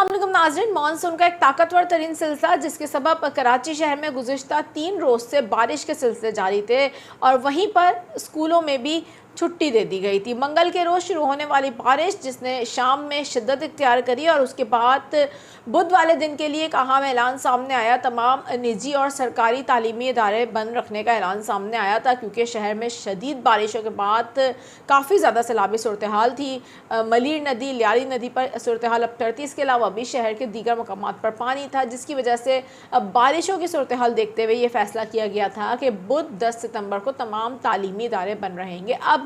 अस्सलाम नाज़रीन, मानसून का एक ताकतवर तरीन सिलसिला जिसके सबब कराची शहर में गुज़िश्ता 3 रोज़ से बारिश के सिलसिले जारी थे और वहीं पर स्कूलों में भी छुट्टी दे दी गई थी। मंगल के रोज़ शुरू होने वाली बारिश जिसने शाम में शिद्दत इख्तियार करी और उसके बाद बुध वाले दिन के लिए एक अहम ऐलान सामने आया। तमाम निजी और सरकारी तालीमी इदारे बंद रखने का ऐलान सामने आया था क्योंकि शहर में शदीद बारिशों के बाद काफ़ी ज़्यादा सैलाबी सूरत हाल थी। मलीर नदी, लियारी नदी पर सूरत हाल अब थी। इसके अलावा भी शहर के दीगर मकामात पर पानी था, जिसकी वजह से अब बारिशों की सूरत हाल देखते हुए ये फैसला किया गया था कि बुध 10 सितंबर को तमाम तालीमी इदारे बंद रहेंगे। अब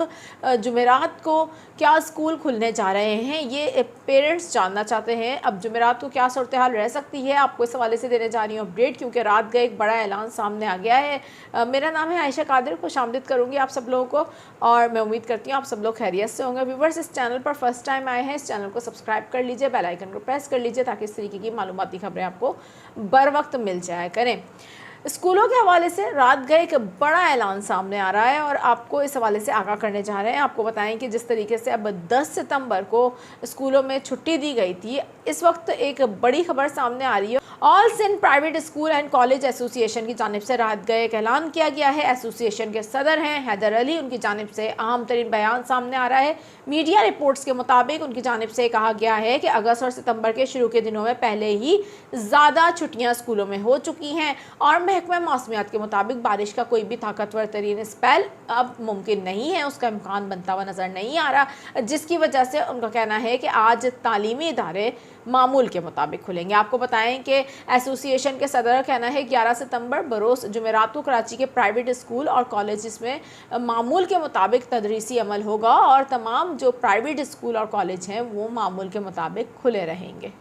जुमेरात को क्या स्कूल खुलने जा रहे हैं, ये पेरेंट्स जानना चाहते हैं। अब जुमेरात को क्या सूरत हाल रह सकती है, आपको इस हवाले से देने जा रही हूँ अपडेट, क्योंकि रात का एक बड़ा ऐलान सामने आ गया है। मेरा नाम है आयशा कादिर, खुशामदीद करूँगी आप सब लोगों को और मैं उम्मीद करती हूँ आप सब लोग खैरियत से होंगे। व्यूवर्स, इस चैनल पर फर्स्ट टाइम आए हैं, इस चैनल को सब्सक्राइब कर लीजिए, बेल आइकन को प्रेस कर लीजिए ताकि इस तरीके की मालूमाती खबरें आपको बर वक्त मिल जाया करें। स्कूलों के हवाले से रात गए एक बड़ा ऐलान सामने आ रहा है और आपको इस हवाले से आगाह करने जा रहे हैं। आपको बताएं कि जिस तरीके से अब 10 सितंबर को स्कूलों में छुट्टी दी गई थी, इस वक्त एक बड़ी खबर सामने आ रही है। All Sindh private school and college association की जानिब से रात गए एक ऐलान किया गया है। एसोसिएशन के सदर हैं हैदर अली, उनकी जानिब से अहम तरीन बयान सामने आ रहा है। मीडिया रिपोर्ट्स के मुताबिक उनकी जानिब से कहा गया है कि अगस्त और सितंबर के शुरू के दिनों में पहले ही ज़्यादा छुट्टियाँ स्कूलों में हो चुकी हैं और महकमा मौसमियात के मुताबिक बारिश का कोई भी ताकतवर तरीन स्पेल अब मुमकिन नहीं है, उसका इम्कान बनता हुआ नज़र नहीं आ रहा, जिसकी वजह से उनका कहना है कि आज तालीमी इदारे मामूल के मुताबिक खुलेंगे। आपको बताएं कि एसोसिएशन के सदर का कहना है 11 सितंबर बरोज़ जुमेरात को कराची के प्राइवेट स्कूल और कॉलेज में मामूल के मुताबिक तदरीसी अमल होगा और तमाम जो प्राइवेट स्कूल और कॉलेज हैं वो मामूल के मुताबिक खुले रहेंगे।